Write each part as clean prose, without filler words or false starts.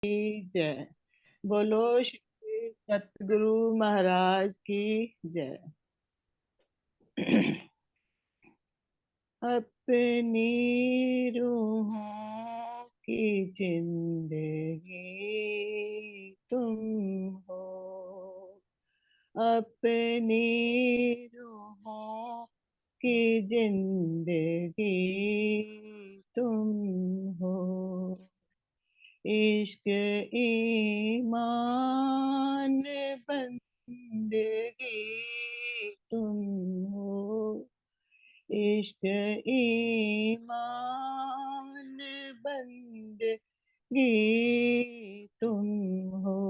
जय। बोलो श्री सतगुरु महाराज की जय। अपनी रूहों की जिंदगी तुम हो। अपनी रूहों की जिंदगी तुम हो। इश्क ईमान बंदगी तुम हो। इश्क ईमान बंदगी तुम हो।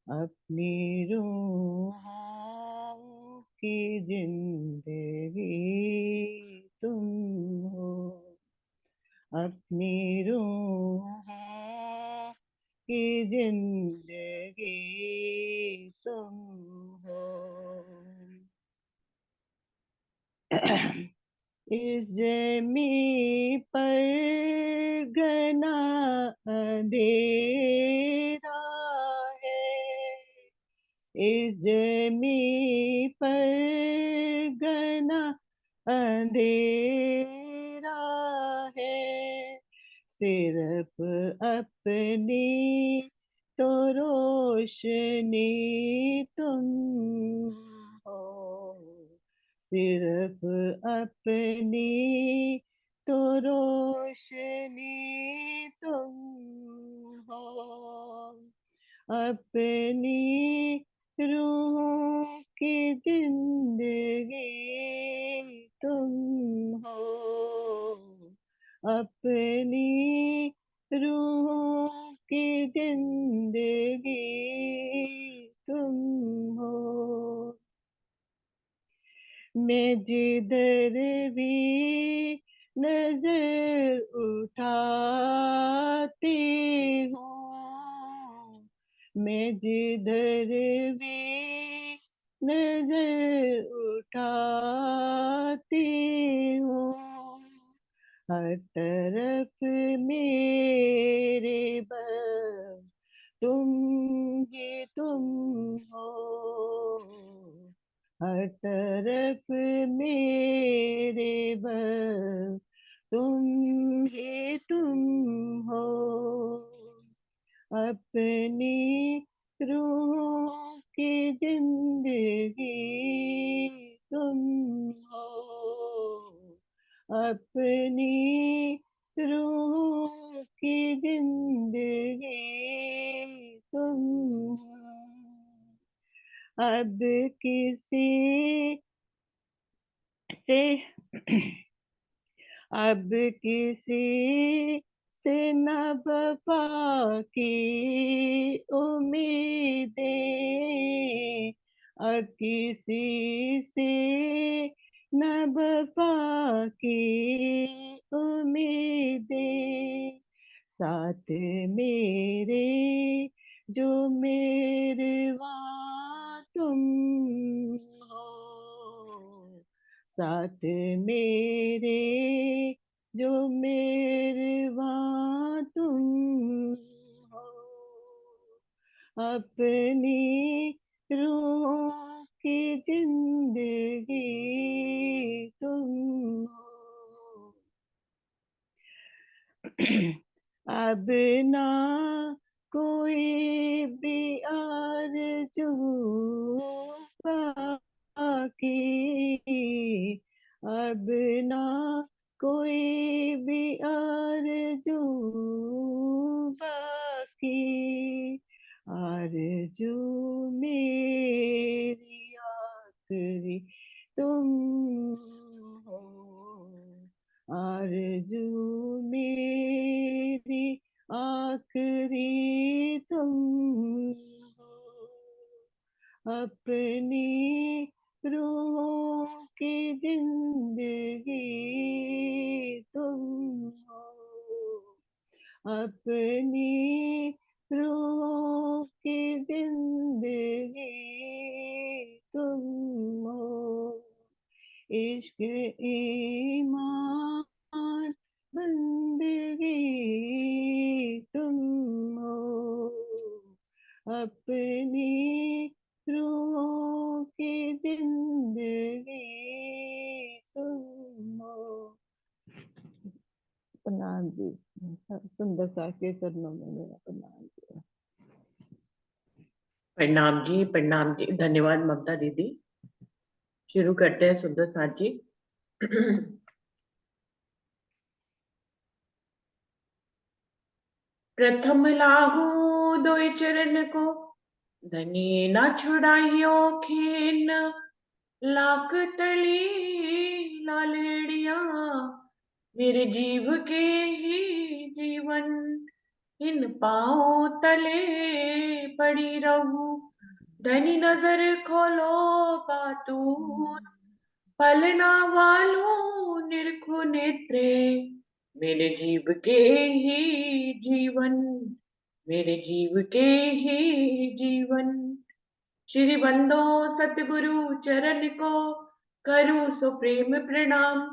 अपनी रूहों की जिंदगी तुम हो। अपनी रूहों की जिंदगी तुम हो। इस जमी पर घना अंधेरा है। इस जमी पर घना अंधेरा है। सिर्फ अपनी तो रोशनी तुम हो। सिर्फ अपनी तो रोशनी तुम हो। अपनी रूह की जिंदगी तुम हो। अपनी रूह की जिंदगी तुम हो। मैं जिधर भी नजर उठाती हूँ। मैं जिधर भी नजर उठाती हूँ। हर तरफ मेरे बस तुम ही तुम हो। हर तरफ मेरे बस तुम ही तुम हो। अपनी रूह की जिंदगी तुम हो। अपनी रूह की जिंदगी तुम हो। अब किसी से अब किसी से न वफा की उम्मीदें। अब किसी से न वफा की उम्मीदें। साथ मेरे जो मेरे वहाँ तुम हो। साथ मेरे जो मेरे वहाँ तुम हो। अपनी रूह की जिंदगी तुम हो। अब ना कोई भी आरज़ू बाकी। अब ना कोई भी आरज़ू बाकी। आरज़ू मेरी आखिरी तुम हो। आरज़ू मेरी आखिरी तुम हो। अपनी रूह की जिंदगी तुम हो। अपनी रूह की जिंदगी तुम हो। इश्क ईमान बंदगी तुम हो, अपनी रूहों की जिंदगी तुम हो। प्रणाम जी। सुंदर सा के चरणों में मेरा प्रणाम जी। प्रणाम जी, प्रणाम जी। धन्यवाद ममता दीदी। शुरू करते हैं सुंदर साथ जी। प्रथम लागू दोय चरण को, धनी न छुड़ाइयो खेन, लाख तली लालेड़िया, मेरे जीव के ही जीवन, इन पाँव तले पड़ी रहूं, धनी नजर खोलो पातूर, पलना वालों निरखो नेत्रे, मेरे जीव के ही जीवन, मेरे जीव के ही जीवन। श्री बंदो सतगुरु चरण को, करूं सो प्रेम प्रणाम,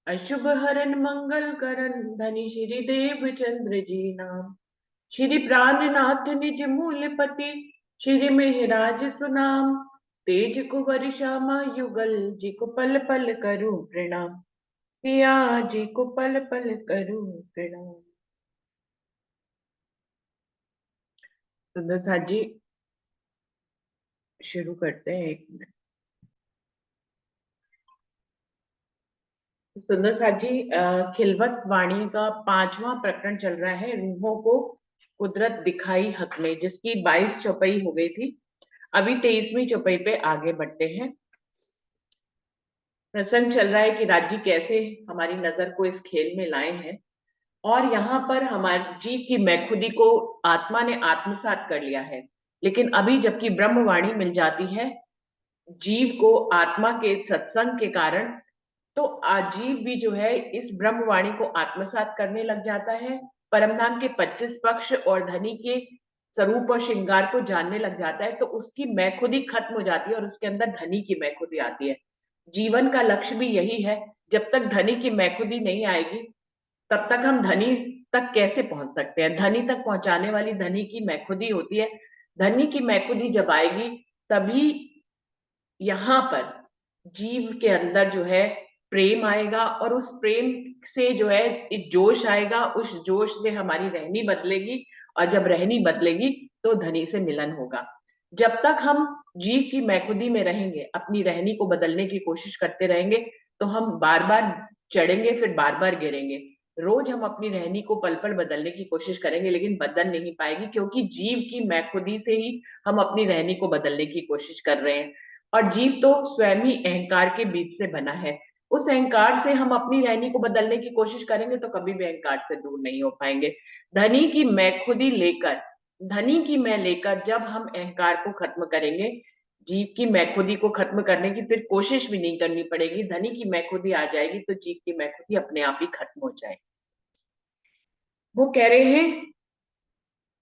अशुभ हरन मंगल करन, धनी श्री देव चंद्र जी नाम। श्री प्राणनाथ निज मूल पति, श्री मेहराज सुनाम, तेज कुंवर श्यामा युगल, जी को पल पल करूं प्रणाम, पिया जी को पल पल करूं प्रणाम। सुंदर साथ जी शुरू करते हैं। एक मिनट। सुंदर साथ जी, खिलवत वाणी का 5वां प्रकरण चल रहा है, रूहों को कुदरत दिखाई हक में, जिसकी 22 चौपाई हो गई थी। अभी 23वीं चौपाई पे आगे बढ़ते हैं। प्रसंग चल रहा है कि राज्य कैसे हमारी नजर को इस खेल में लाए हैं, और यहाँ पर हमारे जीव की मैखुदी को आत्मा ने आत्मसात कर लिया है। लेकिन अभी जबकि ब्रह्मवाणी मिल जाती है जीव को आत्मा के सत्संग के कारण, तो आजीव भी जो है इस ब्रह्मवाणी को आत्मसात करने लग जाता है, परमधाम के 25 पक्ष और धनी के स्वरूप और श्रृंगार को जानने लग जाता है। तो उसकी मैखुदी खत्म हो जाती है और उसके अंदर धनी की मैखुदी आती है। जीवन का लक्ष्य भी यही है, जब तक धनी की मैखुदी नहीं आएगी तब तक हम धनी तक कैसे पहुंच सकते हैं। धनी तक पहुंचाने वाली धनी की मैखुदी होती है। धनी की मैखुदी जब आएगी तभी यहाँ पर जीव के अंदर जो है प्रेम आएगा, और उस प्रेम से जो है एक जोश आएगा, उस जोश से हमारी रहनी बदलेगी, और जब रहनी बदलेगी तो धनी से मिलन होगा। जब तक हम जीव की मैखुदी में रहेंगे, अपनी रहनी को बदलने की कोशिश करते रहेंगे, तो हम बार बार चढ़ेंगे, फिर बार बार गिरेंगे। रोज हम अपनी रहनी को पल पल बदलने की कोशिश करेंगे, लेकिन बदल नहीं पाएगी, क्योंकि जीव की मैखुदी से ही हम अपनी रहनी को बदलने की कोशिश कर रहे हैं। और जीव तो स्वयं ही अहंकार के बीज से बना है। उस अहंकार से हम अपनी रहनी को बदलने की कोशिश करेंगे तो कभी भी अहंकार से दूर नहीं हो पाएंगे। धनी की मैं खुदी लेकर, धनी की मैं लेकर जब हम अहंकार को खत्म करेंगे, जीव की मैं खुदी को खत्म करने की फिर कोशिश भी नहीं करनी पड़ेगी। धनी की मैं खुदी आ जाएगी तो जीव की मैं खुदी अपने आप ही खत्म हो जाएगी। वो कह रहे हैं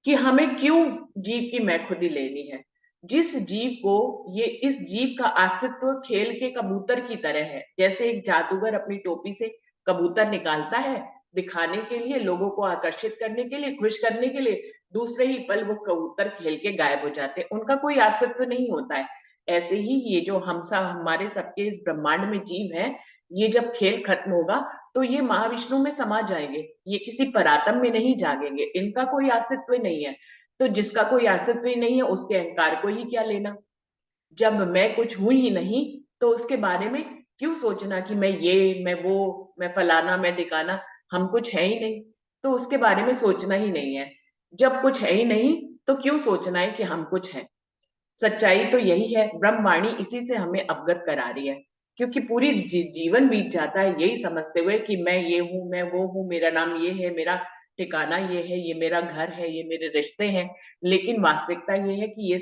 कि हमें क्यों जीव की मैखुदी लेनी है। जिस जीव को इस जीव का अस्तित्व खेल के कबूतर की तरह है। जैसे एक जादूगर अपनी टोपी से कबूतर निकालता है दिखाने के लिए, लोगों को आकर्षित करने के लिए, खुश करने के लिए, दूसरे ही पल वो कबूतर खेल के गायब हो जाते हैं, उनका कोई अस्तित्व नहीं होता है। ऐसे ही ये जो हम सब हमारे सबके इस ब्रह्मांड में जीव हैं, ये जब खेल खत्म होगा तो ये महाविष्णु में समा जाएंगे, ये किसी परातम में नहीं जागेंगे, इनका कोई अस्तित्व नहीं है। तो जिसका कोई अस्तित्व ही नहीं है उसके अहंकार को ही क्या लेना। जब मैं कुछ हूं ही नहीं तो उसके बारे में क्यों सोचना कि मैं ये, मैं वो, मैं फलाना, मैं दिकाना। हम कुछ है ही नहीं तो उसके बारे में सोचना ही नहीं है। जब कुछ है ही नहीं तो क्यों सोचना है कि हम कुछ है। सच्चाई तो यही है, ब्रह्मवाणी इसी से हमें अवगत करा रही है। क्योंकि पूरी जीवन बीत जाता है यही समझते हुए कि मैं ये हूँ, मैं वो हूँ, मेरा नाम ये है, मेरा ठिकाना ये है, ये मेरा घर है, ये मेरे रिश्ते हैं। लेकिन वास्तविकता ये है कि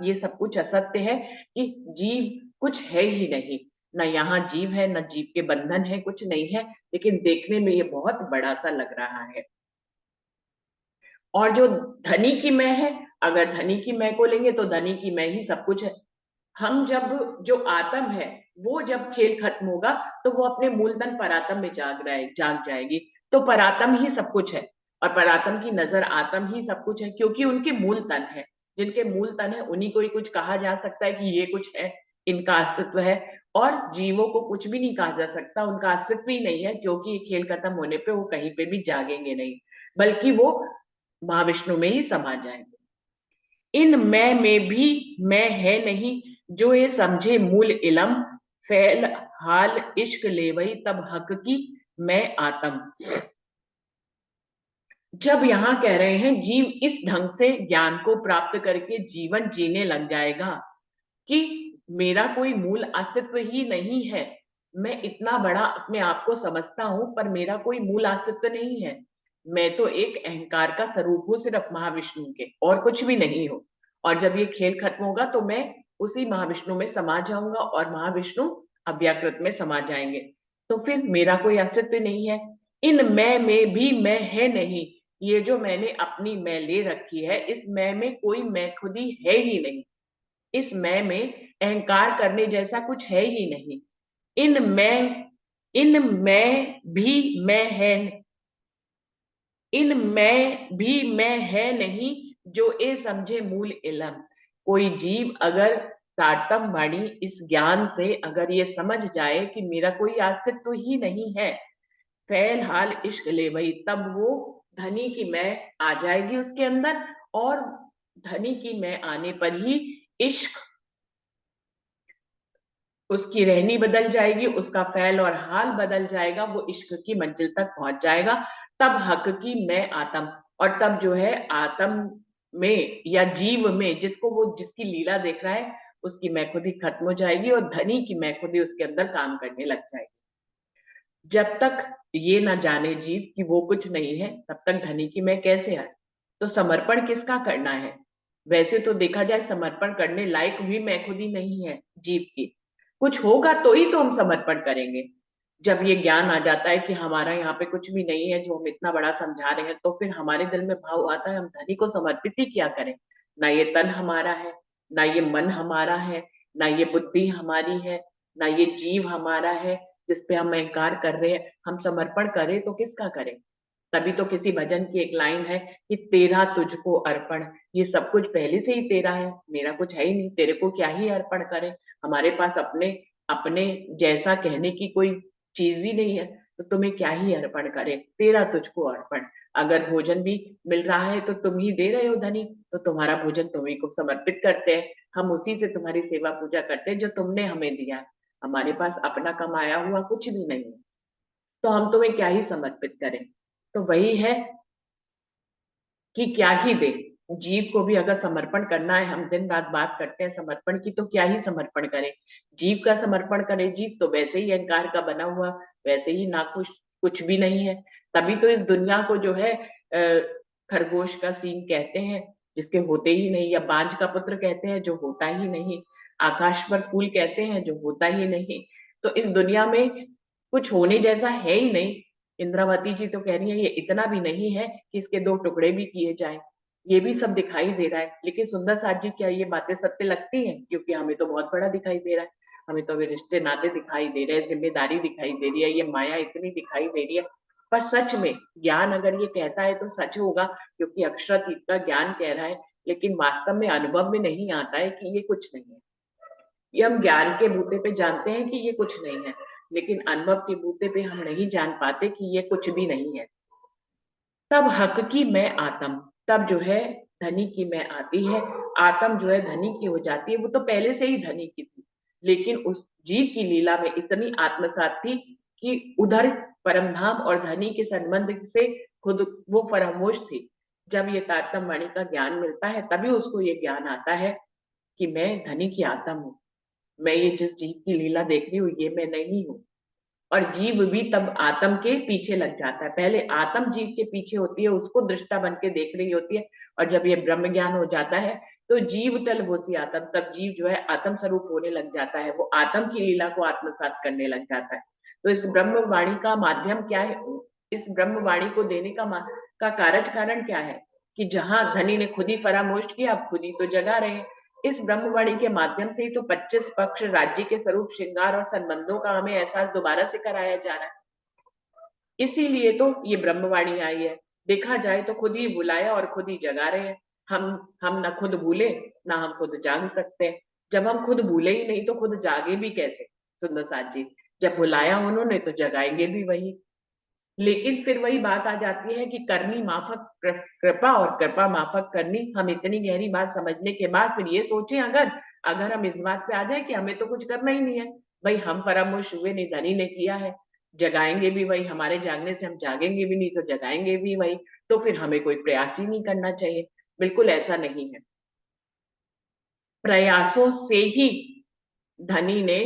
ये सब कुछ असत्य है, कि जीव कुछ है ही नहीं। न यहाँ जीव है, न जीव के बंधन है, कुछ नहीं है। लेकिन देखने में ये बहुत बड़ा सा लग रहा है। और जो धनी की मैं है, अगर धनी की मैं को लेंगे तो धनी की मैं ही सब कुछ है। हम जब जो आत्म है वो जब खेल खत्म होगा तो वो अपने मूलधन परात्म में जाग जाएगी, तो परात्म ही सब कुछ है। और परात्म की नजर आत्म ही सब कुछ है, क्योंकि उनके मूल तन है। जिनके मूल तन है उन्हीं को ही कुछ कहा जा सकता है कि ये कुछ है, इनका अस्तित्व है। और जीवों को कुछ भी नहीं कहा जा सकता, उनका अस्तित्व ही नहीं है, क्योंकि ये खेल खत्म होने पे वो कहीं पे भी जागेंगे नहीं, बल्कि वो महाविष्णु में ही समा जाएंगे। इन मैं में भी मैं है नहीं, जो ये समझे मूल इलम, फैल हाल इश्क लेवई तब हक की मैं आत्म। जब यहाँ कह रहे हैं जीव इस ढंग से ज्ञान को प्राप्त करके जीवन जीने लग जाएगा कि मेरा कोई मूल अस्तित्व ही नहीं है, मैं इतना बड़ा अपने आप को समझता हूं पर मेरा कोई मूल अस्तित्व नहीं है, मैं तो एक अहंकार का स्वरूप हूँ सिर्फ महाविष्णु के, और कुछ भी नहीं हूँ। और जब ये खेल खत्म होगा तो मैं उसी महाविष्णु में समा जाऊंगा और महाविष्णु अव्याकृत में समा जाएंगे, तो फिर मेरा कोई अस्तित्व नहीं है। इन मैं में भी मैं है नहीं, ये जो मैंने अपनी मैं ले रखी है, इस मैं में कोई मैं खुदी है ही नहीं, इस मैं अहंकार करने जैसा कुछ है ही नहीं। इन मैं भी मैं है, इन मैं भी मैं है नहीं, जो ए समझे मूल इलम। कोई जीव अगर तारतम वाणी इस ज्ञान से अगर ये समझ जाए कि मेरा कोई अस्तित्व ही नहीं है, फैल हाल इश्क ले वही, तब वो धनी की मैं आ जाएगी उसके अंदर, और धनी की मैं आने पर ही इश्क उसकी रहनी बदल जाएगी, उसका फैल और हाल बदल जाएगा, वो इश्क की मंजिल तक पहुंच जाएगा। तब हक की मैं आत्म, और तब जो है आत्म में या जीव में जिसको वो जिसकी लीला देख रहा है, उसकी मैं खुदी खत्म हो जाएगी और धनी की मैं खुदी उसके अंदर काम करने लग जाएगी। जब तक ये ना जाने जीव कि वो कुछ नहीं है, तब तक धनी की मैं कैसे आए। तो समर्पण किसका करना है? वैसे तो देखा जाए समर्पण करने लायक भी मैं खुदी नहीं है जीव की, कुछ होगा तो ही तो हम समर्पण करेंगे। जब ये ज्ञान आ जाता है कि हमारा यहाँ पे कुछ भी नहीं है जो हम इतना बड़ा समझा रहे हैं, तो फिर हमारे दिल में भाव आता है हम धनी को समर्पित ही क्या करें। ना ये तन हमारा है, ना ये मन हमारा है, ना ये बुद्धि हमारी है, ना ये जीव हमारा है जिसपे हम अहंकार कर रहे हैं। हम समर्पण करें तो किसका करें? तभी तो किसी भजन की एक लाइन है कि तेरा तुझको अर्पण, ये सब कुछ पहले से ही तेरा है, मेरा कुछ है ही नहीं, तेरे को क्या ही अर्पण करें। हमारे पास अपने अपने जैसा कहने की कोई चीज ही नहीं है, तो तुम्हें क्या ही अर्पण करें, तेरा तुझको अर्पण। अगर भोजन भी मिल रहा है तो तुम ही दे रहे हो धनी, तो तुम्हारा भोजन तुम्ही को समर्पित करते हैं, हम उसी से तुम्हारी सेवा पूजा करते हैं जो तुमने हमें दिया है। हमारे पास अपना कमाया हुआ कुछ भी नहीं है, तो हम तुम्हें क्या ही समर्पित करें। तो वही है कि क्या ही दे। जीव को भी अगर समर्पण करना है, हम दिन रात बात करते हैं समर्पण की, तो क्या ही समर्पण करें। जीव का समर्पण करें, जीव तो वैसे ही अहंकार का बना हुआ, वैसे ही नाखुश, कुछ भी नहीं है। तभी तो इस दुनिया को जो है खरगोश का सींग कहते हैं जिसके होते ही नहीं, या बांझ का पुत्र कहते हैं जो होता ही नहीं, आकाश पर फूल कहते हैं जो होता ही नहीं। तो इस दुनिया में कुछ होने जैसा है ही नहीं। इंद्रावती जी तो कह रही है ये इतना भी नहीं है कि इसके दो टुकड़े भी किए जाएं, ये भी सब दिखाई दे रहा है। लेकिन सुंदर साथ जी क्या ये बातें सत्य लगती हैं? क्योंकि हमें तो बहुत बड़ा दिखाई दे रहा है, हमें तो अभी रिश्ते नाते दिखाई दे रहे हैं, जिम्मेदारी दिखाई दे रही है, ये माया इतनी दिखाई दे रही है। पर सच में ज्ञान अगर ये कहता है तो सच होगा, क्योंकि अक्षरातीत का ज्ञान कह रहा है। लेकिन वास्तव में अनुभव में नहीं आता है कि ये कुछ नहीं है। ये हम ज्ञान के बूते पे जानते हैं कि ये कुछ नहीं है, लेकिन अनुभव के बूते पे हम नहीं जान पाते कि ये कुछ भी नहीं है। तब हक की मैं आत्म, तब जो है धनी की मैं आती है, आत्म जो है धनी की हो जाती है। वो तो पहले से ही धनी की थी, लेकिन उस जीव की लीला में इतनी आत्मसात थी कि उधर परमधाम और धनी के संबंध से खुद वो फरामोश थी। जब ये तारतम वाणी का ज्ञान मिलता है तभी उसको ये ज्ञान आता है कि मैं धनी की आत्म हूँ, मैं ये जिस जीव की लीला देख रही हूँ ये मैं नहीं हूँ। और जीव भी तब आत्म के पीछे लग जाता है, पहले आत्म जीव के पीछे होती है, उसको दृष्टा बन के देख रही होती है। और जब ये ब्रह्म ज्ञान हो जाता है तो जीव टल होसी आत्म, तब जीव जो है आत्म स्वरूप होने लग जाता है, वो आत्म की लीला को आत्मसात करने लग जाता है। तो इस ब्रह्म वाणी का माध्यम क्या है? इस ब्रह्म वाणी को देने का कारज कारण क्या है? कि जहां धनी ने खुद ही फरामोश किया, अब खुद ही तो जगा रहे हैं। इस ब्रह्मवाणी के माध्यम से ही तो 25 पक्ष राज्य के स्वरूप श्रृंगार और संबंधों का हमें एहसास दोबारा से कराया जा रहा है। इसीलिए तो ये ब्रह्मवाणी आई है। देखा जाए तो खुद ही बुलाया और खुद ही जगा रहे हैं। हम ना खुद भूले, ना हम खुद जाग सकते हैं। जब हम खुद भूले ही नहीं तो खुद जागे भी कैसे सुंदर साथ जी? जब बुलाया उन्होंने तो जगाएंगे भी वही। लेकिन फिर वही बात आ जाती है कि करनी माफक कृपा और कृपा माफक करनी। हम इतनी गहरी बात समझने के बाद फिर ये सोचें, अगर अगर हम इस बात पे आ जाए कि हमें तो कुछ करना ही नहीं है, भाई हम फरामोश हुए नहीं, धनी ने किया है, जगाएंगे भी वही, हमारे जागने से हम जागेंगे भी नहीं तो जगाएंगे भी वही, तो फिर हमें कोई प्रयास ही नहीं करना चाहिए। बिल्कुल ऐसा नहीं है। प्रयासों से ही धनी ने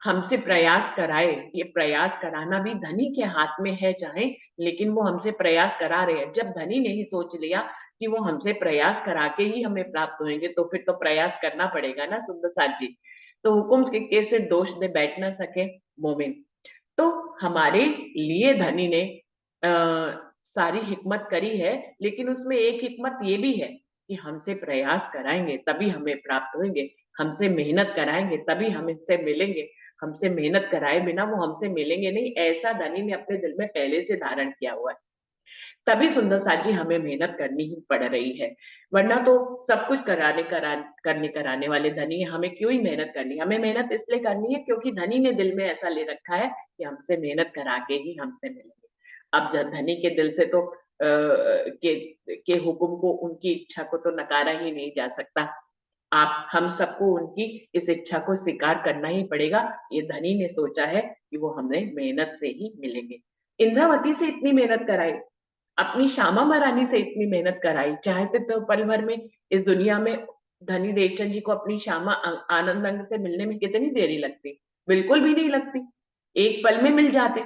हमसे प्रयास कराए। ये प्रयास कराना भी धनी के हाथ में है चाहे, लेकिन वो हमसे प्रयास करा रहे हैं। जब धनी ने ही सोच लिया कि वो हमसे प्रयास करा के ही हमें प्राप्त होंगे तो फिर तो प्रयास करना पड़ेगा ना सुंदर साथ जी। तो हुकुम के सिर दोष दे बैठ ना सके मोमिन। तो हमारे लिए धनी ने सारी हिकमत करी है, लेकिन उसमें एक हिकमत ये भी है कि हमसे प्रयास कराएंगे तभी हमें प्राप्त होंगे, हमसे मेहनत कराएंगे तभी हम इनसे मिलेंगे। हमसे मेहनत कराए बिना वो हमसे मिलेंगे नहीं, ऐसा धनी ने अपने दिल में पहले से धारण किया हुआ है। तभी सुंदर साथ जी हमें मेहनत करनी ही पड़ रही है। वरना तो सब कुछ करने कराने वाले धनी है, हमें क्यों ही मेहनत करनी है? हमें मेहनत इसलिए करनी है क्योंकि धनी ने दिल में ऐसा ले रखा है कि हमसे मेहनत करा के ही हमसे मिलेंगे। अब जब धनी के दिल से तो के हुक्म को, उनकी इच्छा को तो नकारा ही नहीं जा सकता। आप हम सबको उनकी इस इच्छा को स्वीकार करना ही पड़ेगा। ये धनी ने सोचा है कि वो हमें मेहनत से ही मिलेंगे। इंद्रावती से इतनी मेहनत कराई, अपनी श्यामा महारानी से इतनी मेहनत कराई, चाहते तो पल भर में इस दुनिया में धनी देवचंद जी को अपनी श्यामा आनंद अंग से मिलने में कितनी देरी लगती? बिल्कुल भी नहीं लगती, एक पल में मिल जाते।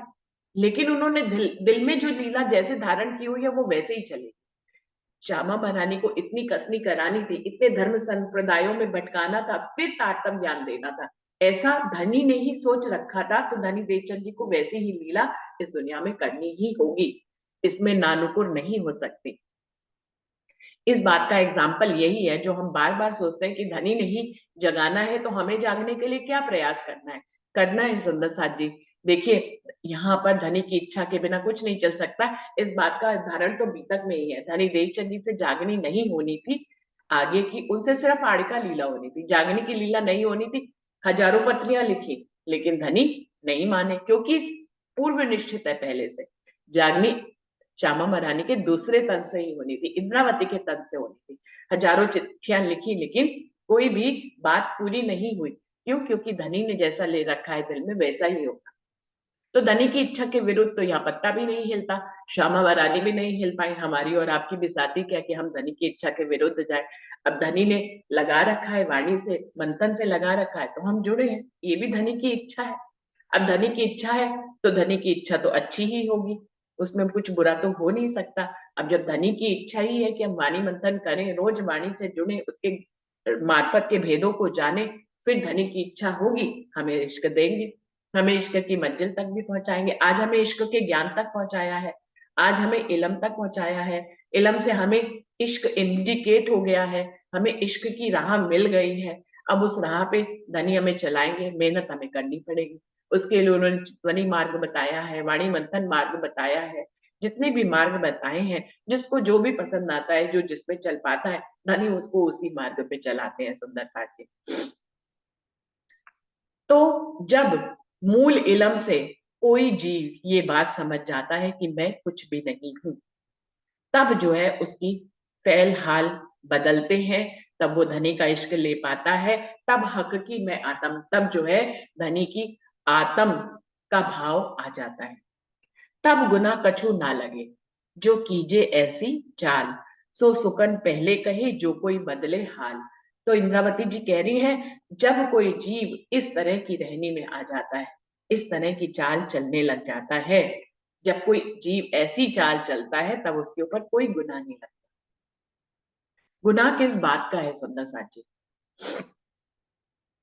लेकिन उन्होंने दिल में जो लीला जैसे धारण की हुई है वो वैसे ही चली। श्यामा महारानी को इतनी कसनी करानी थी, इतने धर्म संप्रदायों में भटकाना था, फिर तारतम ज्ञान देना था, ऐसा धनी ने ही सोच रखा था। तो धनी देवचंद जी को वैसी ही लीला इस दुनिया में करनी ही होगी, इसमें नानुकुर नहीं हो सकती। इस बात का एग्जाम्पल यही है जो हम बार बार सोचते हैं कि धनी नहीं जगाना है तो हमें जागने के लिए क्या प्रयास करना है? करना है सुंदर साथ जी। देखिए, यहाँ पर धनी की इच्छा के बिना कुछ नहीं चल सकता। इस बात का उदाहरण तो बीतक में ही है। धनी देवचंद जी से जागनी नहीं होनी थी, आगे की उनसे सिर्फ आड़का लीला होनी थी, जागने की लीला नहीं होनी थी। हजारों पत्नियां लिखी, लेकिन धनी नहीं माने, क्योंकि पूर्व निश्चित है पहले से, जागनी श्यामा महारानी के दूसरे तन से ही होनी थी, इंद्रावती के तन से होनी थी। हजारों चिट्ठियां लिखी, लेकिन कोई भी बात पूरी नहीं हुई। क्यों? क्योंकि धनी ने जैसा ले रखा है दिल में वैसा ही होगा। तो धनी की इच्छा के विरुद्ध तो यहाँ पत्ता भी नहीं हिलता, श्यामा महारानी भी नहीं हिल पाई। हमारी और आपकी बिसाती क्या कि हम धनी की इच्छा के विरुद्ध जाए। अब धनी ने लगा रखा है, वाणी से मंथन से लगा रखा है, तो हम जुड़े हैं, ये भी धनी की इच्छा है। अब धनी की इच्छा है तो धनी की इच्छा तो अच्छी ही होगी, उसमें कुछ बुरा तो हो नहीं सकता। अब जब धनी की इच्छा ही है कि हम वाणी मंथन करें, रोज वाणी से जुड़े, उसके मार्फत के भेदों को जाने, फिर धनी की इच्छा होगी हमें इश्क देंगे, हमें इश्क की मंजिल तक भी पहुंचाएंगे। आज हमें इश्क के ज्ञान तक पहुंचाया है, आज हमें इल्म तक पहुंचाया है, इल्म से हमें इश्क इंडिकेट हो गया है, हमें इश्क की राह मिल गई है। अब उस राह पे धनी हमें चलाएंगे, मेहनत हमें करनी पड़ेगी। उसके लिए उन्होंने ध्वनि मार्ग बताया है, वाणी मंथन मार्ग बताया है, जितने भी मार्ग बताए हैं, जिसको जो भी पसंद आता है, जो जिसपे चल पाता है, धनी उसको उसी मार्ग पे चलाते हैं सुंदर साथ जी। तो जब मूल इलम से कोई जीव ये बात समझ जाता है कि मैं कुछ भी नहीं हूं, तब जो है उसकी फैल हाल बदलते हैं, तब वो धनी का इश्क ले पाता है। तब हक की मैं आत्म, तब जो है धनी की आत्म का भाव आ जाता है। तब गुना कछु ना लगे, जो कीजे ऐसी चाल, सो सुकन पहले कहे जो कोई बदले हाल। तो इंद्रावती जी कह रही हैं, जब कोई जीव इस तरह की रहनी में आ जाता है, इस तरह की चाल चलने लग जाता है, जब कोई जीव ऐसी चाल चलता है तब उसके ऊपर कोई गुनाह नहीं लगता। गुनाह किस बात का है सुंदर साची?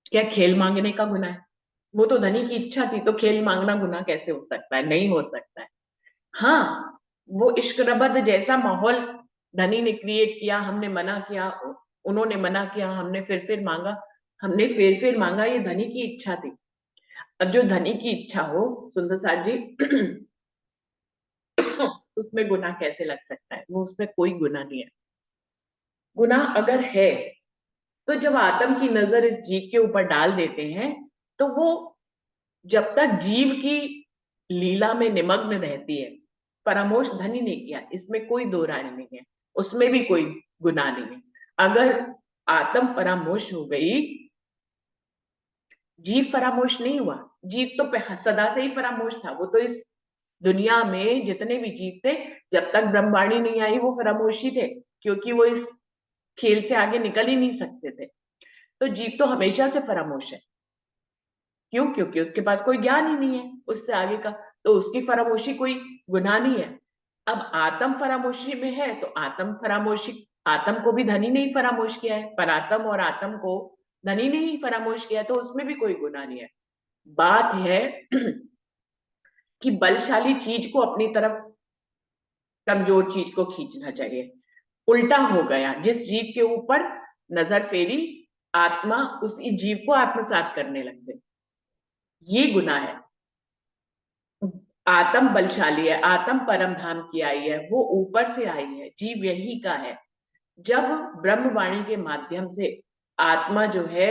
क्या खेल मांगने का गुनाह है? वो तो धनी की इच्छा थी, तो खेल मांगना गुनाह कैसे हो सकता है? नहीं हो सकता है। हाँ, वो इश्क रबद जैसा माहौल धनी ने क्रिएट किया, हमने मना किया, उन्होंने मना किया, हमने फिर मांगा, हमने फिर मांगा, ये धनी की इच्छा थी। अब जो धनी की इच्छा हो सुंदर साथ जी उसमें गुनाह कैसे लग सकता है? वो उसमें कोई गुनाह नहीं है। गुनाह अगर है तो जब आत्म की नजर इस जीव के ऊपर डाल देते हैं तो वो जब तक जीव की लीला में निमग्न रहती है, परामोश धन ही नहीं किया, इसमें कोई दो राय नहीं है, उसमें भी कोई गुनाह नहीं है। अगर आत्म फरामोश हो गई, जीव फरामोश नहीं हुआ। जीव तो सदा से ही फरामोश था, वो तो इस दुनिया में जितने भी जीव थे, जब तक ब्रह्मवाणी नहीं आई वो फरामोश ही थे, क्योंकि वो इस खेल से आगे निकल ही नहीं सकते थे। तो जीव तो हमेशा से फरामोश है। क्यों? क्योंकि उसके पास कोई ज्ञान ही नहीं है उससे आगे का, तो उसकी फरामोशी कोई गुनाह नहीं है। अब आत्म फरामोशी में है तो आत्म फरामोशी, आत्म को भी धनी नहीं फरामोश किया है, पर आत्म और आत्म को धनी नहीं फरामोश किया, तो उसमें भी कोई गुनाह नहीं है। बात है कि बलशाली चीज को अपनी तरफ कमजोर चीज को खींचना चाहिए। उल्टा हो गया, जिस जीव के ऊपर नजर फेरी आत्मा उसी जीव को आत्मसात करने लग गई, ये गुनाह है। आत्म बलशाली है, आत्म परम धाम की आई है, वो ऊपर से आई है, जीव यही का है। जब ब्रह्मवाणी के माध्यम से आत्मा जो है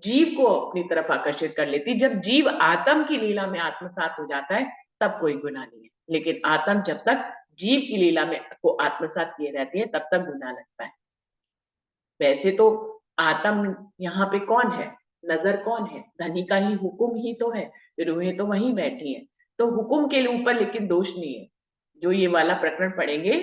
जीव को अपनी तरफ आकर्षित कर लेती, जब जीव आत्म की लीला में आत्मसात हो जाता है तब कोई गुनाह नहीं है। लेकिन आत्म जब तक जीव की लीला में को आत्मसात किए रहती है तब तक गुनाह लगता है। वैसे तो आत्म यहाँ पे कौन है? नजर कौन है? धनी का ही हुक्म ही तो है, रूहें तो वहीं बैठी हैं, तो हुक्म के ऊपर लेकिन दोष नहीं है। जो ये वाला प्रकरण पढ़ेंगे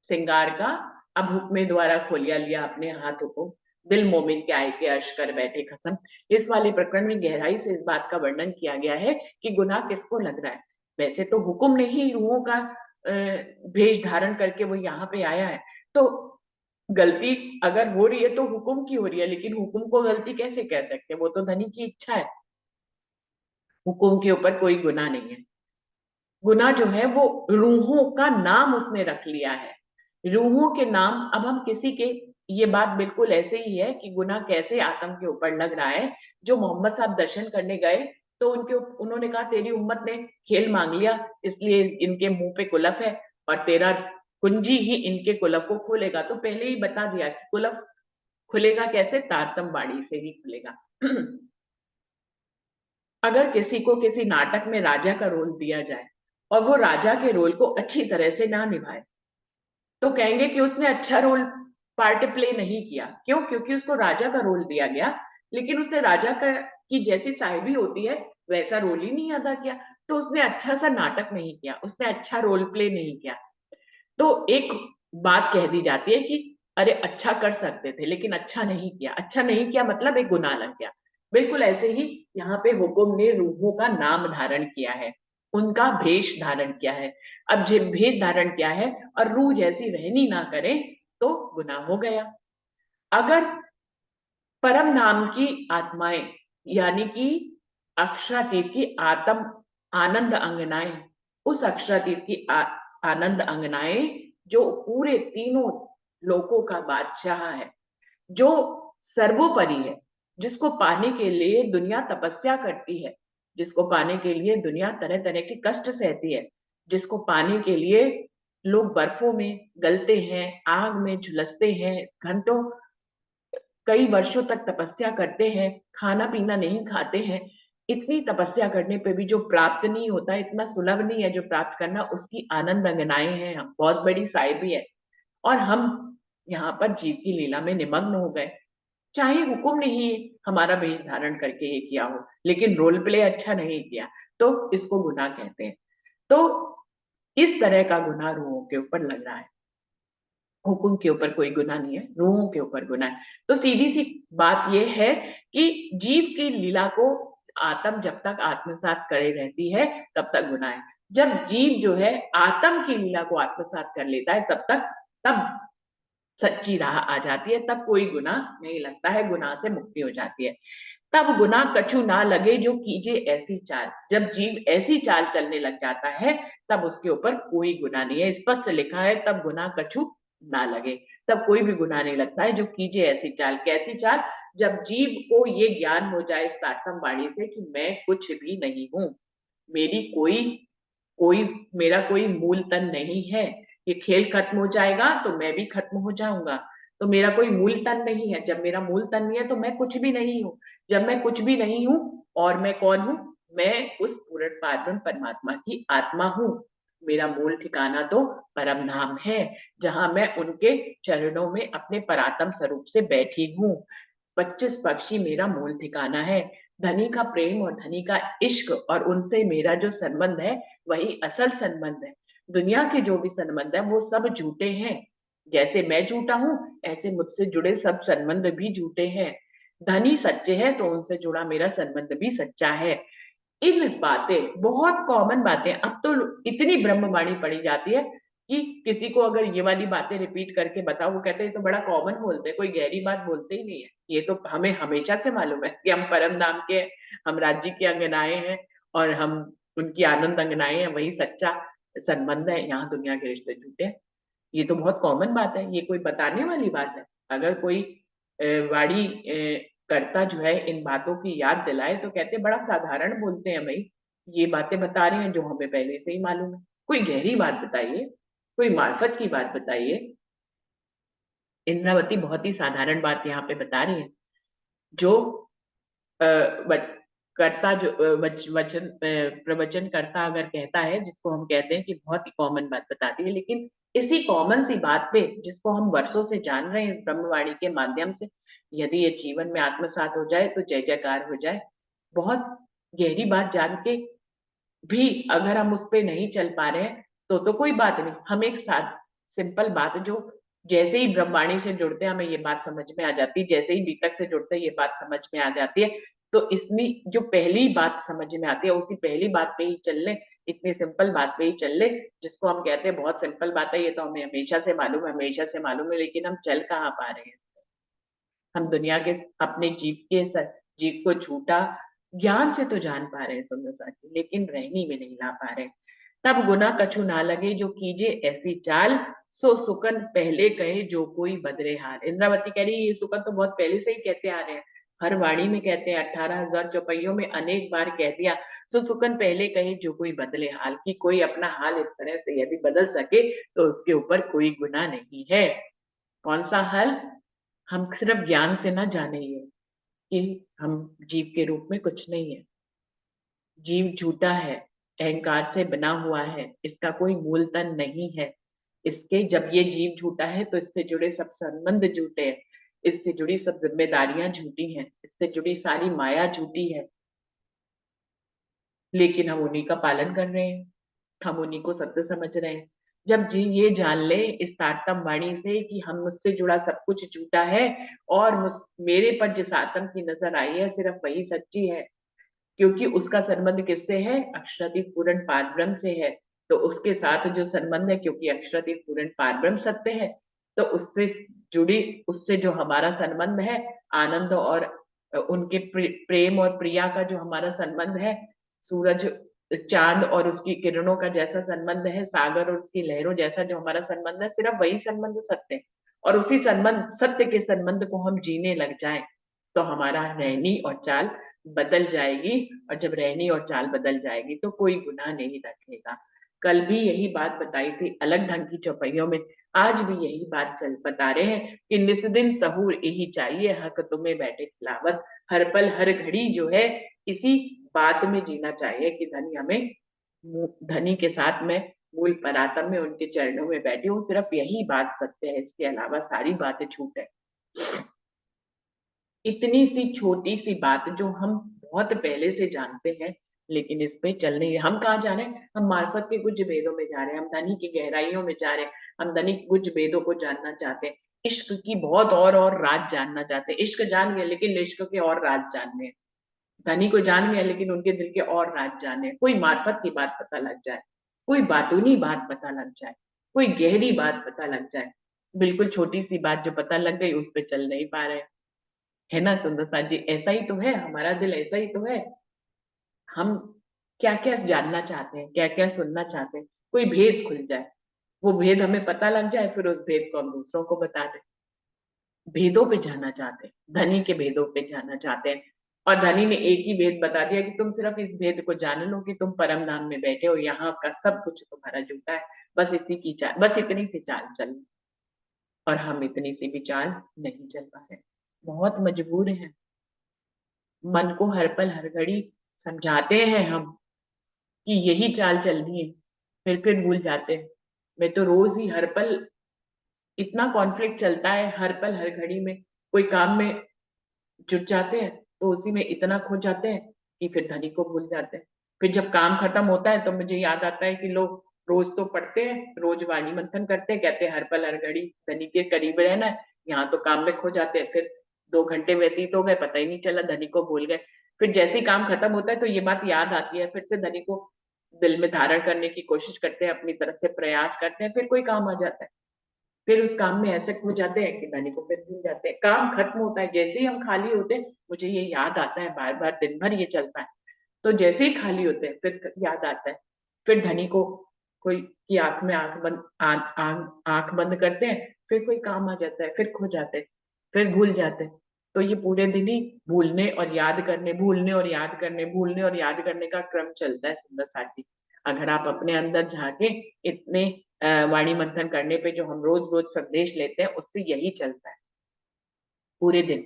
सिंगार का, अब हुक्मे द्वारा खोलिया लिया अपने हाथों को, दिल मोमिन के आए के अर्श कर बैठे खसम। इस वाले प्रकरण में गहराई से इस बात का वर्णन किया गया है कि गुनाह किसको लग रहा है। वैसे तो हुक्म ने ही रूहों का भेष धारण करके वो यहाँ पे आया है, तो गलती अगर हो रही है तो हुक्म की हो रही है, लेकिन हुक्म को गलती कैसे कह सकते हैं? वो तो धनी की इच्छा है, हुक्म के ऊपर कोई गुनाह नहीं है। गुनाह जो है वो रूहों का नाम उसने रख लिया है, रूहों के नाम। अब हम किसी के, ये बात बिल्कुल ऐसे ही है कि गुनाह कैसे आत्म के ऊपर लग रहा है। जो मोहम्मद साहब दर्शन करने गए तो उन्होंने कहा तेरी उम्मत ने खेल मांग लिया, इसलिए इनके मुंह पे कुलफ है और तेरा कुंजी ही इनके कुलफ को खोलेगा। तो पहले ही बता दिया कि कुलफ खुलेगा कैसे? तारतम बाड़ी से ही खुलेगा। अगर किसी को किसी नाटक में राजा का रोल दिया जाए और वो राजा के रोल को अच्छी तरह से ना निभाए, तो कहेंगे कि उसने अच्छा रोल पार्ट प्ले नहीं किया। क्यों? क्योंकि उसको राजा का रोल दिया गया, लेकिन उसने राजा का की जैसी साहिबी होती है वैसा रोल ही नहीं अदा किया, तो उसने अच्छा सा नाटक नहीं किया, उसने अच्छा रोल प्ले नहीं किया। तो एक बात कह दी जाती है कि अरे अच्छा कर सकते थे लेकिन अच्छा नहीं किया। अच्छा नहीं किया मतलब एक गुनाह लग गया। बिल्कुल ऐसे ही यहाँ पे हुक्म ने रूहों का नाम धारण किया है, उनका भेष धारण किया है। अब जब भेष धारण किया है और रूह जैसी रहनी ना करे तो गुनाह हो गया। अगर परम धाम की आत्माएं, यानी कि अक्षरातीत की आत्म आनंद अंगनाएं, उस अक्षरातीत की आनंद अंगनाएं जो पूरे तीनों लोकों का बादशाह है, जो सर्वोपरि है, जिसको पाने के लिए दुनिया तपस्या करती है, जिसको पाने के लिए दुनिया तरह तरह के कष्ट सहती है, जिसको पाने के लिए लोग बर्फों में गलते हैं, आग में झुलसते हैं, घंटों कई वर्षों तक तपस्या करते हैं, खाना पीना नहीं खाते हैं। इतनी तपस्या करने पे भी जो प्राप्त नहीं होता, इतना सुलभ नहीं है जो प्राप्त करना, उसकी आनंद अंगनाएं हैं, बहुत बड़ी साहिबी है। और हम यहाँ पर जीव की लीला में निमग्न हो गए, चाहे हुक्म ने ही हमारा वेश धारण करके ये किया हो, लेकिन रोल प्ले अच्छा नहीं किया, तो इसको गुनाह कहते हैं। तो इस तरह का गुनाह रूहों के ऊपर लग रहा है, हुक्म के ऊपर कोई गुनाह नहीं है, रूहों के ऊपर गुनाह है। तो सीधी सी बात यह है कि जीव की लीला को आत्म जब तक आत्मसात करे रहती है तब तक गुनाह है। जब जीव जो है आत्म की लीला को आत्मसात कर लेता है तब सच्ची राह आ जाती है, तब कोई गुनाह नहीं लगता है, गुनाह से मुक्ति हो जाती है। तब गुनाह कछु ना लगे जो कीजे ऐसी चाल। जब जीव ऐसी चाल चलने लग जाता है तब उसके ऊपर कोई गुनाह नहीं है, स्पष्ट लिखा है तब गुनाह कछु ना लगे, तब कोई भी गुनाह नहीं लगता है। जो कीजे ऐसी चाल, कैसी चाल? जब जीव को ये ज्ञान हो जाए इस तारतम वाणी से कि मैं कुछ भी नहीं हूं, मेरी कोई कोई मेरा कोई मूल तन नहीं है। ये खेल खत्म हो जाएगा तो मैं भी खत्म हो जाऊंगा। तो मेरा कोई मूल तन नहीं है। जब मेरा मूल तन नहीं है तो मैं कुछ भी नहीं हूँ। जब मैं कुछ भी नहीं हूँ और मैं कौन हूँ? मैं उस पूर्ण पारब्रह्म परमात्मा की आत्मा हूँ। मेरा मूल ठिकाना तो परम धाम है, जहां मैं उनके चरणों में अपने परात्म स्वरूप से बैठी हूँ। 25 पक्षी मेरा मूल ठिकाना है। धनी का प्रेम और धनी का इश्क और उनसे मेरा जो संबंध है वही असल संबंध है। दुनिया के जो भी संबंध है वो सब झूठे हैं। जैसे मैं झूठा हूं, ऐसे मुझसे जुड़े सब संबंध भी झूठे हैं। धनी सच्चे हैं तो उनसे जुड़ा मेरा संबंध भी सच्चा है। इन बातें बहुत कॉमन बातें, अब तो इतनी ब्रह्मवाणी पढ़ी जाती है कि किसी को अगर ये वाली बातें रिपीट करके बताओ, वो कहते हैं तो बड़ा कॉमन बोलते हैं, कोई गहरी बात बोलते ही नहीं है। ये तो हमें हमेशा से मालूम है कि हम परम धाम के, हम राज्य की अंगनाएं हैं और हम उनकी आनंद अंगनाएं हैं। वही सच्चा संबंध है। यहाँ दुनिया के रिश्ते झूठे हैं। ये तो बहुत कॉमन बात है, ये कोई बताने वाली बात है? अगर कोई वाणी करता जो है इन बातों की याद दिलाए तो कहते बड़ा साधारण बोलते हैं भाई, ये बातें बता रहे हैं जो हमें पहले से ही मालूम है। कोई गहरी बात बताइए, कोई मार्फत की बात बताइए। इंद्रावती बहुत ही साधारण बात यहाँ पे बता रही है। जो अ, वच- करता जो वचन प्रवचन करता अगर कहता है, जिसको हम कहते हैं कि बहुत ही कॉमन बात बताती है, लेकिन इसी कॉमन सी बात पे जिसको हम वर्षों से जान रहे हैं इस ब्रह्मवाणी के माध्यम से, यदि ये जीवन में आत्मसात हो जाए तो जय जयकार हो जाए। बहुत गहरी बात जान के भी अगर हम उस पे नहीं चल पा रहे हैं तो कोई बात नहीं। हम एक साथ सिंपल बात जो जैसे ही ब्रह्मवाणी से जुड़ते हैं हमें ये बात समझ में आ जाती है, जैसे ही बीतक से जुड़ते हैं ये बात समझ में आ जाती है। तो इसमें जो पहली बात समझ में आती है उसी पहली बात पे ही चल ले, इतनी सिंपल बात पे ही चल ले, जिसको हम कहते हैं बहुत सिंपल बात है, ये तो हमें हमेशा से मालूम है, हमेशा से मालूम है, लेकिन हम चल कहाँ पा रहे हैं? हम दुनिया के अपने जीव को झूठा ज्ञान से तो जान पा रहे हैं सुंदर साथी, लेकिन रहनी में नहीं ला पा रहे। तब गुना कछु ना लगे जो कीजे ऐसी चाल, सो सुकन पहले कहे जो कोई बदरे हाल। इंद्रावती कह रही है ये सुकन तो बहुत पहले से ही कहते आ रहे हैं, हर वाणी में कहते हैं, 18,000 चौपाइयों में अनेक बार कह दिया। सो सुकन पहले कहे जो कोई बदले हाल, की कोई अपना हाल इस तरह से यदि बदल सके तो उसके ऊपर कोई गुनाह नहीं है। कौन सा हाल? हम सिर्फ ज्ञान से ना जाने ये कि हम जीव के रूप में कुछ नहीं है। जीव झूठा है, अहंकार से बना हुआ है, इसका कोई मूल तन नहीं है। इसके जब ये जीव झूठा है तो इससे जुड़े सब संबंध झूठे हैं, इससे जुड़ी सब जिम्मेदारियां झूठी हैं, इससे जुड़ी सारी माया झूठी है। लेकिन हम उन्हीं का पालन कर रहे हैं, हम उन्हीं को सत्य समझ रहे हैं। जब जी ये जान ले इस तारतम वाणी से कि हम मुझसे जुड़ा सब कुछ झूठा है और मेरे पर जिस आत्म की नजर आई है सिर्फ वही सच्ची है, क्योंकि उसका संबंध किससे है? अक्षरातीत पूर्ण पारब्रह्म से है। तो उसके साथ जो संबंध है, क्योंकि अक्षरातीत पूर्ण पारब्रह्म सत्य है, तो उससे जुड़ी, उससे जो हमारा संबंध है आनंद और उनके प्रेम और प्रिया का जो हमारा संबंध है, सूरज चांद और उसकी किरणों का जैसा संबंध है, सागर और उसकी लहरों जैसा जो हमारा संबंध है, सिर्फ वही संबंध सत्य है। और उसी संबंध, सत्य के संबंध को हम जीने लग जाएं तो हमारा रहनी और चाल बदल जाएगी। और जब रहनी और चाल बदल जाएगी तो कोई गुनाह नहीं रखेगा। कल भी यही बात बताई थी अलग ढंग की चौपाइयों में, आज भी यही बात चल बता रहे हैं कि निस्दिन सहूर यही चाहिए, हक तुम्हें बैठे खिलावत। हर पल हर घड़ी जो है इसी बात में जीना चाहिए कि धनी हमें, धनी के साथ में मूल परात्म में उनके चरणों में बैठी हूँ, सिर्फ यही बात सत्य है, इसके अलावा सारी बातें झूठ है। इतनी सी छोटी सी बात जो हम बहुत पहले से जानते हैं, लेकिन इस पे चल नहीं रहे। हम कहाँ जा रहे हैं? हम मार्फत के कुछ भेदों में जा रहे हैं, हम धनी की गहराइयों में जा रहे हैं, हम धनी के कुछ भेदों को जानना चाहते हैं, इश्क की बहुत और राज जानना चाहते हैं। इश्क जान गए लेकिन इश्क के और राज जानने हैं। धनी को जान गया लेकिन उनके दिल के और राज जाने हैं। कोई मार्फत की बात पता लग जाए, कोई बातूनी बात पता लग जाए, कोई गहरी बात पता लग जाए। बिल्कुल छोटी सी बात जो पता लग गई उस पर चल नहीं पा रहे, है ना सुंदर साथ जी? ऐसा ही तो है, हमारा दिल ऐसा ही तो है। हम क्या क्या जानना चाहते हैं, क्या क्या सुनना चाहते हैं, कोई भेद खुल जाए, वो भेद हमें पता लग जाए, फिर उस भेद को हम दूसरों को बता दें। भेदों पे जाना चाहते हैं, धनी के भेदों पे जाना चाहते हैं, और धनी ने एक ही भेद बता दिया कि तुम सिर्फ इस भेद को जान लो कि तुम परम धाम में बैठे हो, यहाँ का सब कुछ तुम्हारा झूठा है, बस इसी की चाल, बस इतनी सी चाल चल। और हम इतनी सी भी चाल नहीं चल पा रहे, बहुत मजबूर हैं। मन को हर पल हर घड़ी समझाते हैं हम कि यही चाल चलनी है, फिर भूल जाते हैं। मैं तो रोज ही हर पल इतना कॉन्फ्लिक्ट चलता है, हर पल हर घड़ी में कोई काम में जुट जाते हैं तो उसी में इतना खो जाते हैं कि फिर धनी को भूल जाते हैं। फिर जब काम खत्म होता है तो मुझे याद आता है कि लोग रोज तो पढ़ते हैं, रोज वाणी मंथन करते हैं, कहते हैं हर पल हर घड़ी धनी के करीब रहना है, यहाँ तो काम में खो जाते हैं। फिर 2 घंटे व्यतीत हो गए, पता ही नहीं चला, धनी को भूल गए। फिर जैसे ही काम खत्म होता है तो ये बात याद आती है, फिर से धनी को दिल में धारण करने की कोशिश करते हैं, अपनी तरफ से प्रयास करते हैं, फिर कोई काम आ जाता है। फिर उस काम में ऐसे खो जाते हैं कि धनी को फिर भूल जाते हैं। काम खत्म होता है, जैसे ही हम खाली होते हैं, मुझे ये याद आता है, बार बार दिन भर ये चलता है। तो जैसे ही खाली होते हैं फिर याद आता है, फिर धनी को कोई की आंख में आंख बंद करते हैं, फिर कोई काम आ जाता है, फिर खो जाते हैं, फिर भूल जाते हैं। तो ये पूरे दिन ही भूलने और याद करने, भूलने और याद करने, भूलने और याद करने का क्रम चलता है सुंदर साथी। अगर आप अपने अंदर झांके, इतने वाणी मंथन करने पे जो हम रोज रोज संदेश लेते हैं उससे यही चलता है पूरे दिन।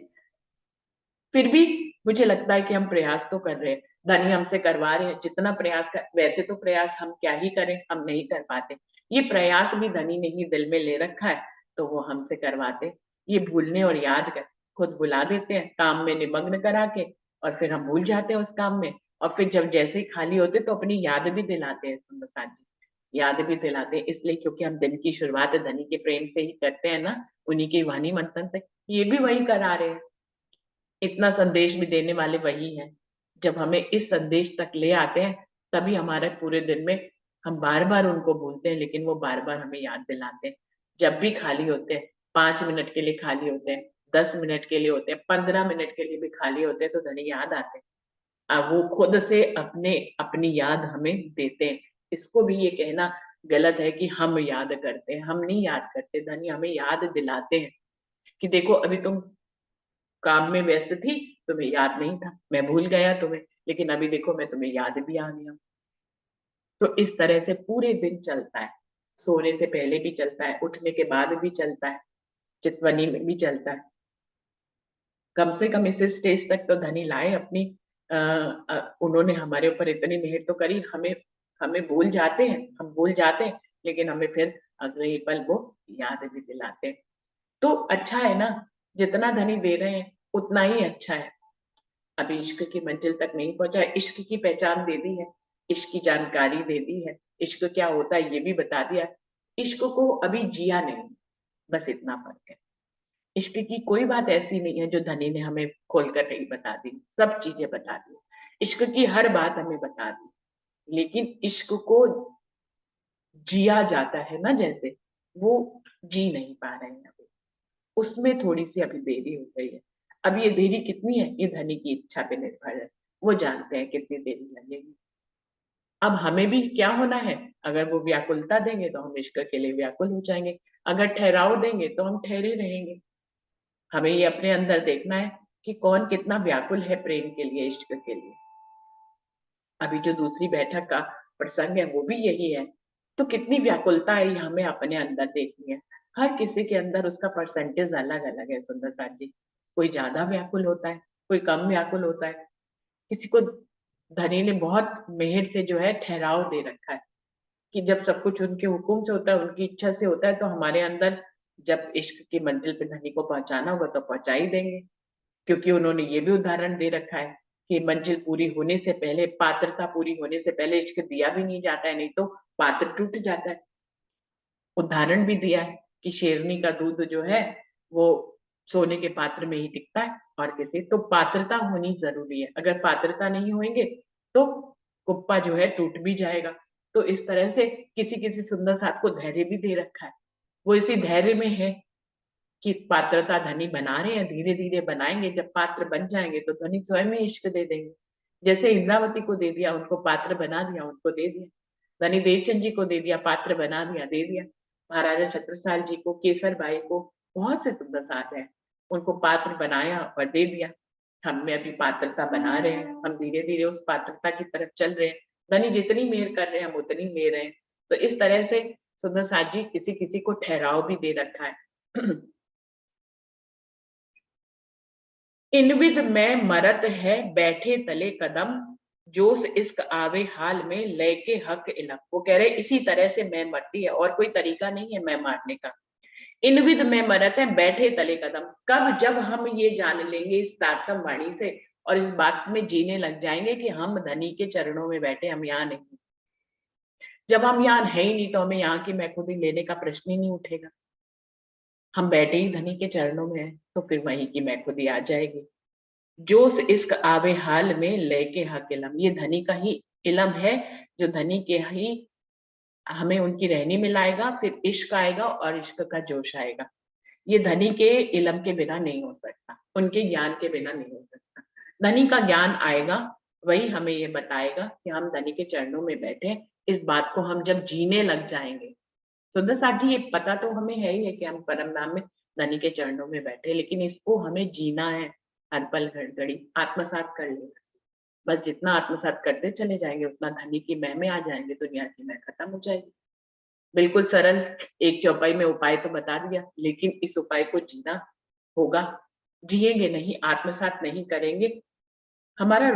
फिर भी मुझे लगता है कि हम प्रयास तो कर रहे हैं, धनी हमसे करवा रहे हैं जितना प्रयास कर, वैसे तो प्रयास हम क्या ही करें, हम नहीं कर पाते। ये प्रयास भी धनी ने ही दिल में ले रखा है, तो वो हमसे करवाते। ये भूलने और याद कर खुद भुला देते हैं काम में निमग्न करा के, और फिर हम भूल जाते हैं उस काम में। और फिर जब जैसे ही खाली होते तो अपनी याद भी दिलाते हैं सुंदर साथ जी, याद भी दिलाते हैं, इसलिए क्योंकि हम दिन की शुरुआत धनी के प्रेम से ही करते हैं ना, उन्हीं के वाणी मंथन से। ये भी वही करा रहे हैं, इतना संदेश भी देने वाले वही हैं। जब हमें इस संदेश तक ले आते हैं तभी हमारे पूरे दिन में हम बार बार उनको भूलते हैं, लेकिन वो बार बार हमें याद दिलाते हैं। जब भी खाली होते हैं, 5 मिनट के लिए खाली होते हैं, 10 मिनट के लिए होते हैं, 15 मिनट के लिए भी खाली होते हैं, तो धनी याद आते हैं। वो खुद से अपनी याद हमें देते हैं। इसको भी ये कहना गलत है कि हम याद करते हैं, हम नहीं याद करते, धनी हमें याद दिलाते हैं कि देखो अभी तुम काम में व्यस्त थी, तुम्हें याद नहीं था, मैं भूल गया तुम्हें, लेकिन अभी देखो मैं तुम्हें याद भी आ गया हूँ। तो इस तरह से पूरे दिन चलता है, सोने से पहले भी चलता है, उठने के बाद भी चलता है, चितवनी में भी चलता है। कम से कम इस स्टेज तक तो धनी लाए अपनी, उन्होंने हमारे ऊपर इतनी मेहर तो करी, हमें हमें भूल जाते हैं, हम भूल जाते हैं, लेकिन हमें फिर अगले ही पल वो याद भी दिलाते हैं। तो अच्छा है ना, जितना धनी दे रहे हैं उतना ही अच्छा है। अभी इश्क की मंजिल तक नहीं पहुंचा है, इश्क की पहचान दे दी है, इश्क की जानकारी दे दी है, इश्क क्या होता है ये भी बता दिया है। इश्क को अभी जिया नहीं, बस इतना फर्क है। इश्क की कोई बात ऐसी नहीं है जो धनी ने हमें खोलकर नहीं बता दी, सब चीजें बता दी, इश्क की हर बात हमें बता दी। लेकिन इश्क को जिया जाता है ना, जैसे वो जी नहीं पा रहे हैं अभी, उसमें थोड़ी सी अभी देरी हो गई है। अब ये देरी कितनी है ये धनी की इच्छा पे निर्भर है, वो जानते हैं कितनी देरी लगेगी। अब हमें भी क्या होना है, अगर वो व्याकुलता देंगे तो हम इश्क के लिए व्याकुल हो जाएंगे, अगर ठहराव देंगे तो हम ठहरे रहेंगे। हमें ये अपने अंदर देखना है कि कौन कितना व्याकुल है प्रेम के लिए, इश्क के लिए। अभी जो दूसरी बैठक का प्रसंग है वो भी यही है। तो कितनी व्याकुलता है ये हमें अपने अंदर देखनी है। हर किसी के अंदर उसका परसेंटेज अलग अलग है सुंदर साथ जी। कोई ज्यादा व्याकुल होता है, कोई कम व्याकुल होता है। किसी को धनी ने बहुत मेहर से जो है ठहराव दे रखा है कि जब सब कुछ उनके हुक्म से होता है, उनकी इच्छा से होता है, तो हमारे अंदर जब इश्क की मंजिल पे धनी को पहुंचाना होगा तो पहुंचा ही देंगे। क्योंकि उन्होंने ये भी उदाहरण दे रखा है कि मंजिल पूरी होने से पहले, पात्रता पूरी होने से पहले इश्क दिया भी नहीं जाता है, नहीं तो पात्र टूट जाता है। उदाहरण भी दिया है कि शेरनी का दूध जो है वो सोने के पात्र में ही टिकता है, और किसी तो पात्रता होनी जरूरी है, अगर पात्रता नहीं होंगे तो कुप्पा जो है टूट भी जाएगा। तो इस तरह से किसी किसी सुंदर साथ को धैर्य भी दे रखा है, वो इसी धैर्य में है कि पात्रता धनी बना रहे हैं, धीरे धीरे बनाएंगे, जब पात्र बन जाएंगे तो धनी स्वयं ही इश्क दे देंगे। जैसे इंद्रावती को दे दिया, उनको पात्र बना दिया, उनको दे दिया। धनी देवचंद जी को दे दिया, पात्र बना दिया, दे दिया। महाराजा छत्रसाल जी को, केसर बाई को, बहुत से सुंदर साथ हैं, उनको पात्र बनाया और दे दिया। हम में अभी पात्रता बना रहे हैं, हम धीरे धीरे उस पात्रता की तरफ चल रहे हैं। धनी जितनी मेहर कर रहे हैं हम उतनी ले रहे हैं। तो इस तरह से सुंदर साथ जी किसी किसी को ठहराव भी दे रखा है। इनविद में मरत है बैठे तले कदम, जोश इश्क आवे हाल में लय के हक इलम। वो कह रहे इसी तरह से मैं मरती है, और कोई तरीका नहीं है मैं मारने का। इनविद में मरत है बैठे तले कदम, कब जब हम ये जान लेंगे इस तारतम वाणी से और इस बात में जीने लग जाएंगे कि हम धनी के चरणों में बैठे, हम यहाँ नहीं। जब हम यहाँ है ही नहीं तो हमें यहाँ की मैखुदी लेने का प्रश्न ही नहीं उठेगा। हम बैठे ही धनी के चरणों में है तो फिर वहीं की मैखुदी आ जाएगी। जोश इश्क आवे हाल में लय के हक इलम, ये धनी का ही इलम है, जो धनी के ही हमें उनकी रहनी में लाएगा। फिर इश्क आएगा और इश्क का जोश आएगा। ये धनी के इलम के बिना नहीं हो सकता, उनके ज्ञान के बिना नहीं हो सकता। धनी का ज्ञान आएगा, वही हमें ये बताएगा कि हम धनी के चरणों में बैठे। इस बात को हम जब जीने लग जाएंगे, सुंदर साथ जी ये पता तो हमें है ही है कि हम परम धाम में धनी के चरणों में बैठे, लेकिन इसको हमें जीना है। हर पल हर घड़ी आत्मसात कर लेना। बस जितना आत्मसात करते चले जाएंगे उतना धनी की मैं में आ जाएंगे, दुनिया की मैं खत्म हो जाएगी। बिल्कुल सरल एक चौपाई में उपाय तो बता दिया, लेकिन इस उपाय को जीना होगा। जिएंगे नहीं, आत्मसात नहीं करेंगे, हमारा